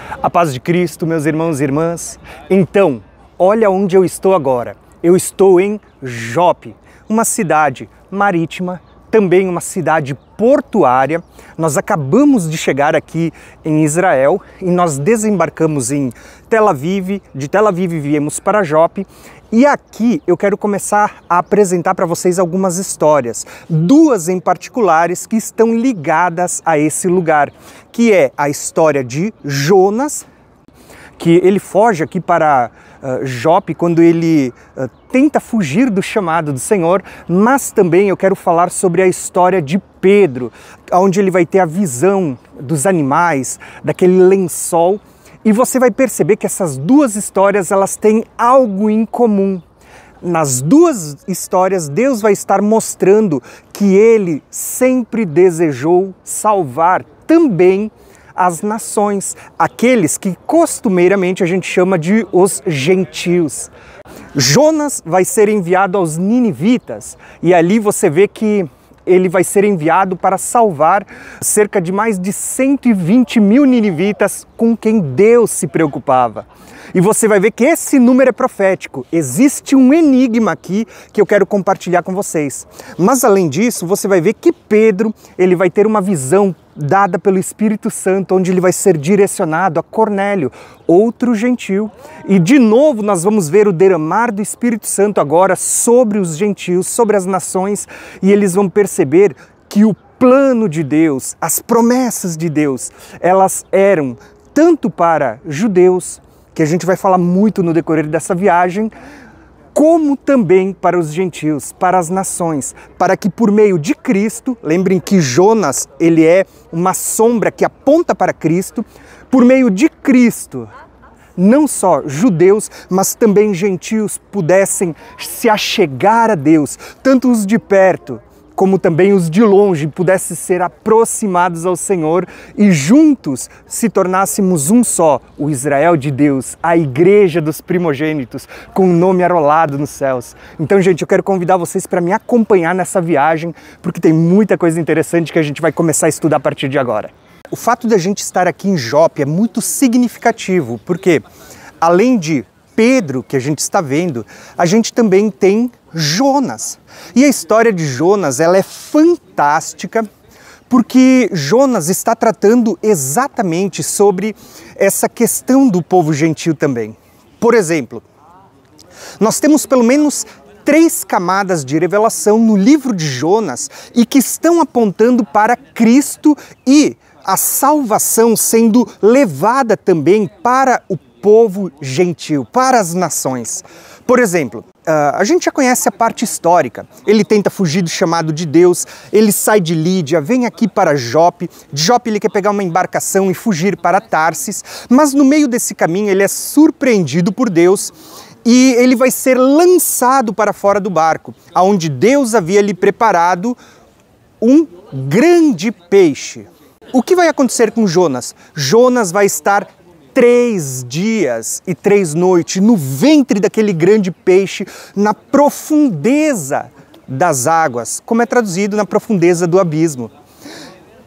A paz de Cristo, meus irmãos e irmãs. Então, olha onde eu estou agora. Eu estou em Jope, uma cidade marítima, também uma cidade portuária. Nós acabamos de chegar aqui em Israel e nós desembarcamos em Tel Aviv. De Tel Aviv viemos para Jope. E aqui eu quero começar a apresentar para vocês algumas histórias, duas em particulares que estão ligadas a esse lugar, que é a história de Jonas, que ele foge aqui para Jope quando ele tenta fugir do chamado do Senhor, mas também eu quero falar sobre a história de Pedro, onde ele vai ter a visão dos animais, daquele lençol. E você vai perceber que essas duas histórias, elas têm algo em comum. Nas duas histórias, Deus vai estar mostrando que Ele sempre desejou salvar também as nações, aqueles que costumeiramente a gente chama de os gentios. Jonas vai ser enviado aos ninivitas e ali você vê que ele vai ser enviado para salvar cerca de mais de 120 mil ninivitas com quem Deus se preocupava. E você vai ver que esse número é profético. Existe um enigma aqui que eu quero compartilhar com vocês. Mas além disso, você vai ver que Pedro, ele vai ter uma visão dada pelo Espírito Santo, onde ele vai ser direcionado a Cornélio, outro gentio. E de novo nós vamos ver o derramar do Espírito Santo agora sobre os gentios, sobre as nações, e eles vão perceber que o plano de Deus, as promessas de Deus, elas eram tanto para judeus, que a gente vai falar muito no decorrer dessa viagem, como também para os gentios, para as nações, para que por meio de Cristo, lembrem que Jonas, ele é uma sombra que aponta para Cristo, por meio de Cristo, não só judeus, mas também gentios pudessem se achegar a Deus, tanto os de perto, como também os de longe pudessem ser aproximados ao Senhor e juntos se tornássemos um só, o Israel de Deus, a igreja dos primogênitos, com o nome arolado nos céus. Então, gente, eu quero convidar vocês para me acompanhar nessa viagem, porque tem muita coisa interessante que a gente vai começar a estudar a partir de agora. O fato de a gente estar aqui em Jope é muito significativo, porque além de Pedro, que a gente está vendo, a gente também tem Jonas. E a história de Jonas, ela é fantástica, porque Jonas está tratando exatamente sobre essa questão do povo gentil também. Por exemplo, nós temos pelo menos 3 camadas de revelação no livro de Jonas e que estão apontando para Cristo e a salvação sendo levada também para o povo gentil, para as nações. Por exemplo, a gente já conhece a parte histórica. Ele tenta fugir do chamado de Deus, ele sai de Lídia, vem aqui para Jope. De Jope ele quer pegar uma embarcação e fugir para Tarsis, mas no meio desse caminho ele é surpreendido por Deus e ele vai ser lançado para fora do barco, onde Deus havia lhe preparado um grande peixe. O que vai acontecer com Jonas? Jonas vai estar 3 dias e 3 noites no ventre daquele grande peixe, na profundeza das águas, como é traduzido na profundeza do abismo.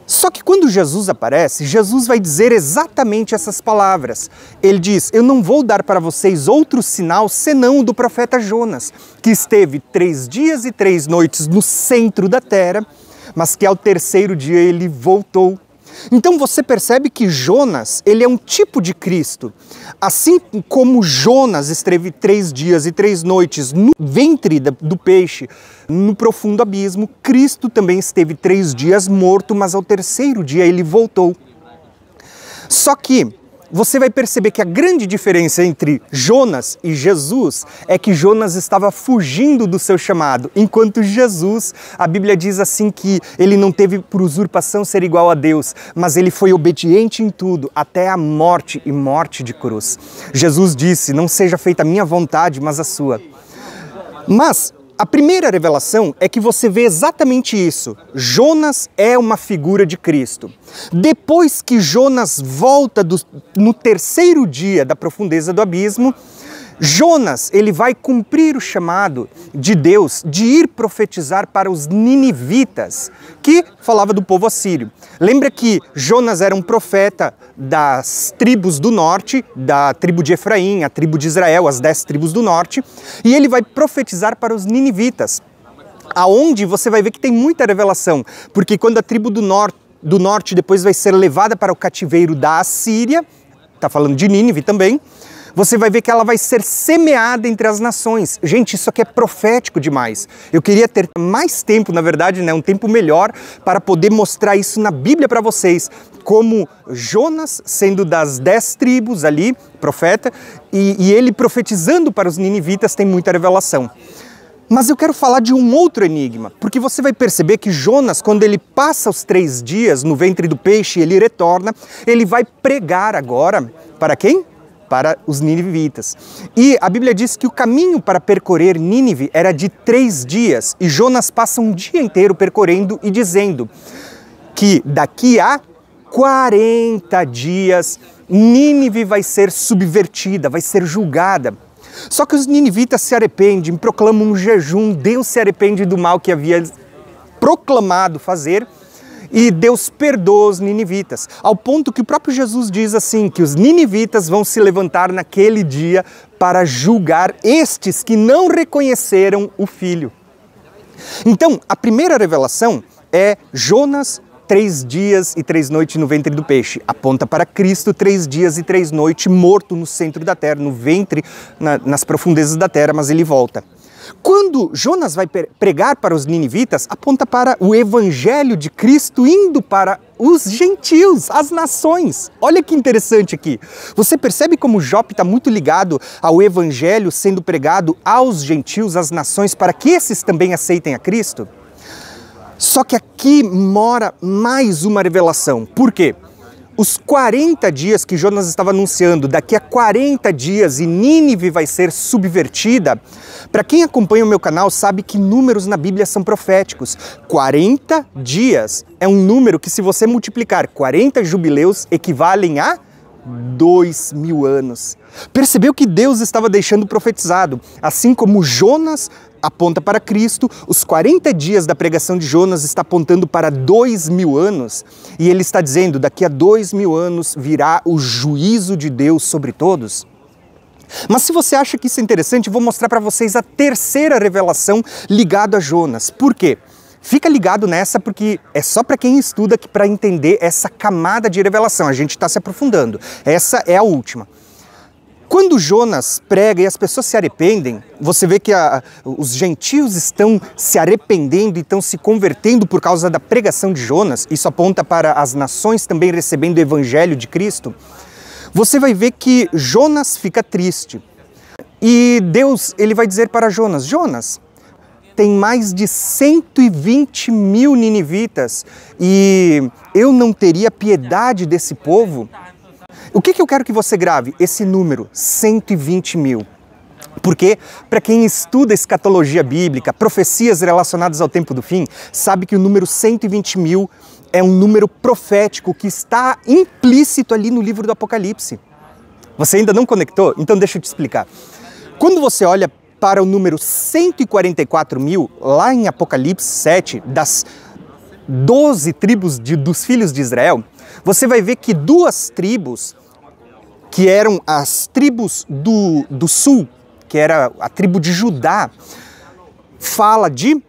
Só que quando Jesus aparece, Jesus vai dizer exatamente essas palavras. Ele diz: eu não vou dar para vocês outro sinal senão o do profeta Jonas, que esteve 3 dias e 3 noites no centro da terra, mas que ao 3º dia ele voltou. Então você percebe que Jonas, ele é um tipo de Cristo. Assim como Jonas esteve 3 dias e 3 noites no ventre do peixe, no profundo abismo, Cristo também esteve 3 dias morto, mas ao 3º dia ele voltou. Só que você vai perceber que a grande diferença entre Jonas e Jesus é que Jonas estava fugindo do seu chamado, enquanto Jesus, a Bíblia diz assim que ele não teve por usurpação ser igual a Deus, mas ele foi obediente em tudo, até a morte e morte de cruz. Jesus disse: não seja feita a minha vontade, mas a sua. Mas a primeira revelação é que você vê exatamente isso. Jonas é uma figura de Cristo. Depois que Jonas volta no 3º dia da profundeza do abismo, Jonas, ele vai cumprir o chamado de Deus de ir profetizar para os ninivitas, que falava do povo assírio. Lembra que Jonas era um profeta das tribos do norte, da tribo de Efraim, a tribo de Israel, as 10 tribos do norte, e ele vai profetizar para os ninivitas, aonde você vai ver que tem muita revelação, porque quando a tribo do norte depois vai ser levada para o cativeiro da Assíria, está falando de Nínive também, você vai ver que ela vai ser semeada entre as nações. Gente, isso aqui é profético demais. Eu queria ter mais tempo, na verdade, né, um tempo melhor, para poder mostrar isso na Bíblia para vocês, como Jonas sendo das 10 tribos ali, profeta, e ele profetizando para os ninivitas tem muita revelação. Mas eu quero falar de um outro enigma, porque você vai perceber que Jonas, quando ele passa os 3 dias no ventre do peixe e ele retorna, ele vai pregar agora para quem? Para os ninivitas. E a Bíblia diz que o caminho para percorrer Nínive era de 3 dias, e Jonas passa um dia inteiro percorrendo e dizendo que daqui a 40 dias Nínive vai ser subvertida, vai ser julgada. Só que os ninivitas se arrependem, proclamam um jejum, Deus se arrepende do mal que havia proclamado fazer, e Deus perdoa os ninivitas, ao ponto que o próprio Jesus diz assim, que os ninivitas vão se levantar naquele dia para julgar estes que não reconheceram o Filho. Então, a primeira revelação é Jonas, 3 dias e 3 noites no ventre do peixe. Aponta para Cristo, 3 dias e 3 noites, morto no centro da terra, no ventre, nas profundezas da terra, mas ele volta. Quando Jonas vai pregar para os ninivitas, aponta para o evangelho de Cristo indo para os gentios, as nações. Olha que interessante aqui. Você percebe como Jope está muito ligado ao evangelho sendo pregado aos gentios, às nações, para que esses também aceitem a Cristo? Só que aqui mora mais uma revelação. Por quê? Os 40 dias que Jonas estava anunciando, daqui a 40 dias e Nínive vai ser subvertida, para quem acompanha o meu canal sabe que números na Bíblia são proféticos. 40 dias é um número que, se você multiplicar 40 jubileus, equivalem a 2000 anos. Percebeu que Deus estava deixando profetizado, assim como Jonas aponta para Cristo, os 40 dias da pregação de Jonas está apontando para 2000 anos, e ele está dizendo, daqui a 2000 anos virá o juízo de Deus sobre todos. Mas se você acha que isso é interessante, eu vou mostrar para vocês a terceira revelação ligada a Jonas. Por quê? Fica ligado nessa, porque é só para quem estuda que para entender essa camada de revelação, a gente está se aprofundando. Essa é a última. Quando Jonas prega e as pessoas se arrependem, você vê que os gentios estão se arrependendo e estão se convertendo por causa da pregação de Jonas. Isso aponta para as nações também recebendo o evangelho de Cristo. Você vai ver que Jonas fica triste. E Deus, ele vai dizer para Jonas, Jonas, tem mais de 120 mil ninivitas e eu não teria piedade desse povo? O que eu quero que você grave? Esse número, 120 mil. Porque, para quem estuda escatologia bíblica, profecias relacionadas ao tempo do fim, sabe que o número 120 mil é um número profético que está implícito ali no livro do Apocalipse. Você ainda não conectou? Então deixa eu te explicar. Quando você olha para o número 144 mil, lá em Apocalipse 7, das 12 tribos dos filhos de Israel, você vai ver que 2 tribos, que eram as tribos do sul, que era a tribo de Judá, fala de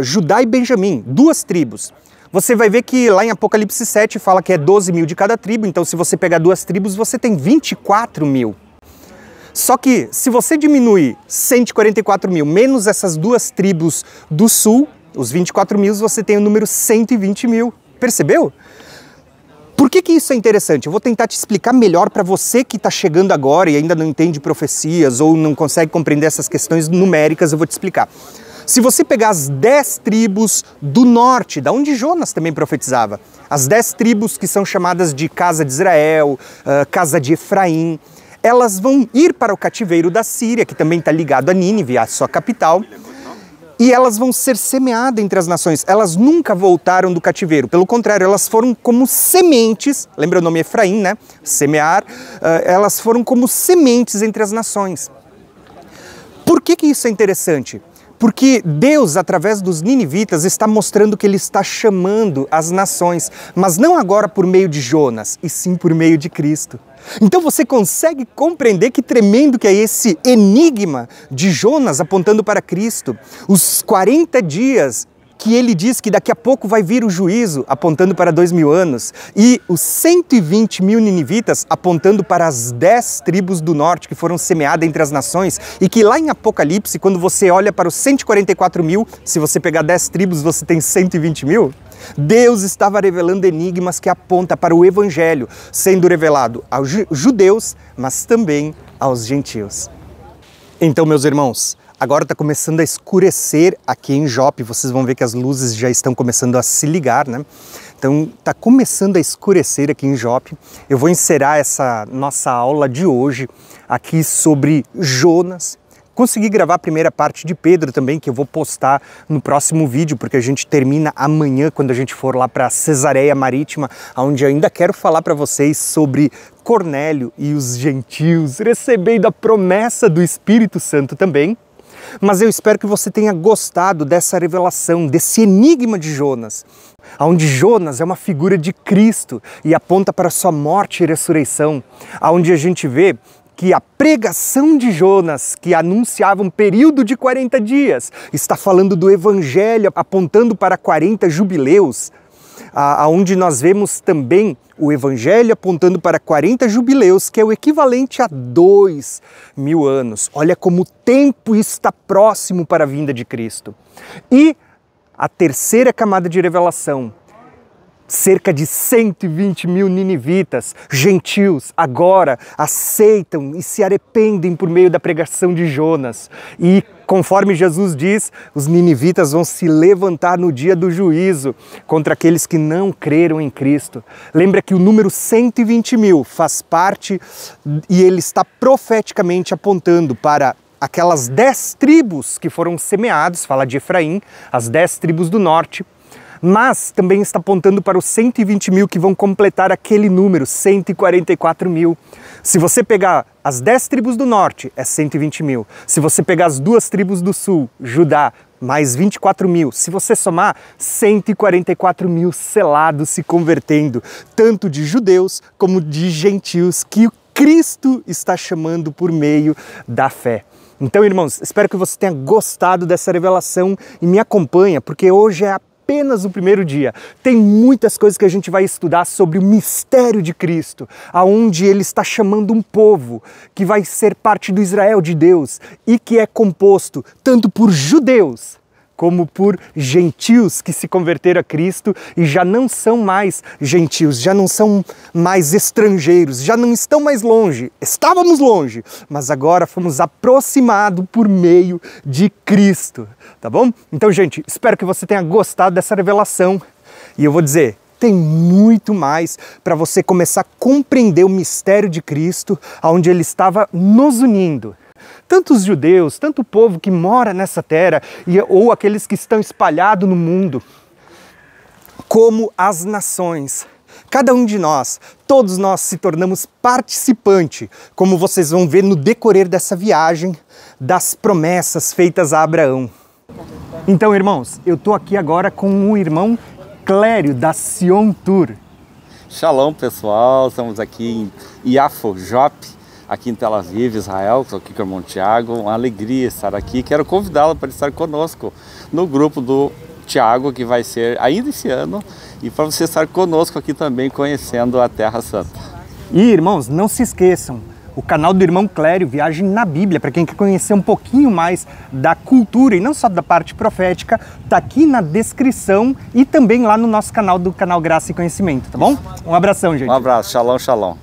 Judá e Benjamim, 2 tribos. Você vai ver que lá em Apocalipse 7 fala que é 12 mil de cada tribo, então se você pegar 2 tribos, você tem 24 mil. Só que se você diminuir 144 mil menos essas 2 tribos do sul, os 24 mil, você tem o número 120 mil. Percebeu? Por que isso é interessante? Eu vou tentar te explicar melhor para você que está chegando agora e ainda não entende profecias ou não consegue compreender essas questões numéricas, eu vou te explicar. Se você pegar as 10 tribos do norte, da onde Jonas também profetizava, as 10 tribos que são chamadas de casa de Israel, casa de Efraim, elas vão ir para o cativeiro da Síria, que também está ligado a Nínive, a sua capital, e elas vão ser semeadas entre as nações. Elas nunca voltaram do cativeiro, pelo contrário, elas foram como sementes, lembra o nome Efraim, né? Semear, elas foram como sementes entre as nações. Por que isso é interessante? Porque Deus, através dos ninivitas, está mostrando que Ele está chamando as nações, mas não agora por meio de Jonas, e sim por meio de Cristo. Então você consegue compreender que tremendo que é esse enigma de Jonas apontando para Cristo. Os 40 dias que ele diz que daqui a pouco vai vir o juízo, apontando para 2000 anos, e os 120 mil ninivitas apontando para as 10 tribos do norte que foram semeadas entre as nações, e que lá em Apocalipse, quando você olha para os 144 mil, se você pegar 10 tribos você tem 120 mil, Deus estava revelando enigmas que apontam para o Evangelho, sendo revelado aos judeus, mas também aos gentios. Então, meus irmãos, agora está começando a escurecer aqui em Jope, vocês vão ver que as luzes já estão começando a se ligar, né? Então está começando a escurecer aqui em Jope. Eu vou encerrar essa nossa aula de hoje aqui sobre Jonas. Consegui gravar a primeira parte de Pedro também, que eu vou postar no próximo vídeo, porque a gente termina amanhã, quando a gente for lá para Cesareia Marítima, onde eu ainda quero falar para vocês sobre Cornélio e os gentios, recebendo a promessa do Espírito Santo também. Mas eu espero que você tenha gostado dessa revelação, desse enigma de Jonas, onde Jonas é uma figura de Cristo e aponta para a sua morte e ressurreição, onde a gente vê que a pregação de Jonas, que anunciava um período de 40 dias, está falando do Evangelho, apontando para 40 jubileus, onde nós vemos também o Evangelho apontando para 40 jubileus, que é o equivalente a 2000 anos. Olha como o tempo está próximo para a vinda de Cristo. E a terceira camada de revelação, cerca de 120 mil ninivitas, gentios, agora aceitam e se arrependem por meio da pregação de Jonas. E conforme Jesus diz, os ninivitas vão se levantar no dia do juízo contra aqueles que não creram em Cristo. Lembra que o número 120 mil faz parte e ele está profeticamente apontando para aquelas 10 tribos que foram semeadas, fala de Efraim, as 10 tribos do norte, mas também está apontando para os 120 mil que vão completar aquele número, 144 mil. Se você pegar as 10 tribos do norte, é 120 mil. Se você pegar as 2 tribos do sul, Judá, mais 24 mil. Se você somar, 144 mil selados se convertendo, tanto de judeus como de gentios, que Cristo está chamando por meio da fé. Então, irmãos, espero que você tenha gostado dessa revelação e me acompanha, porque hoje é apenas o primeiro dia. Tem muitas coisas que a gente vai estudar sobre o mistério de Cristo, aonde ele está chamando um povo que vai ser parte do Israel de Deus e que é composto tanto por judeus como por gentios que se converteram a Cristo e já não são mais gentios, já não são mais estrangeiros, já não estão mais longe. Estávamos longe, mas agora fomos aproximados por meio de Cristo, tá bom? Então, gente, espero que você tenha gostado dessa revelação e eu vou dizer, tem muito mais para você começar a compreender o mistério de Cristo, onde ele estava nos unindo. Tanto os judeus, tanto o povo que mora nessa terra, ou aqueles que estão espalhados no mundo, como as nações. Cada um de nós, todos nós se tornamos participante, como vocês vão ver no decorrer dessa viagem, das promessas feitas a Abraão. Então, irmãos, eu estou aqui agora com o irmão Clério, da Sion Tour. Shalom, pessoal, estamos aqui em Yafo, Jope, aqui em Tel Aviv, Israel. Estou aqui com o irmão Tiago, uma alegria estar aqui. Quero convidá-lo para estar conosco no grupo do Tiago, que vai ser ainda esse ano, e para você estar conosco aqui também, conhecendo a Terra Santa. E, irmãos, não se esqueçam, o canal do irmão Clério, Viagem na Bíblia, para quem quer conhecer um pouquinho mais da cultura e não só da parte profética, está aqui na descrição e também lá no nosso canal, do canal Graça e Conhecimento, tá bom? Um abração, gente. Um abraço, shalom, shalom.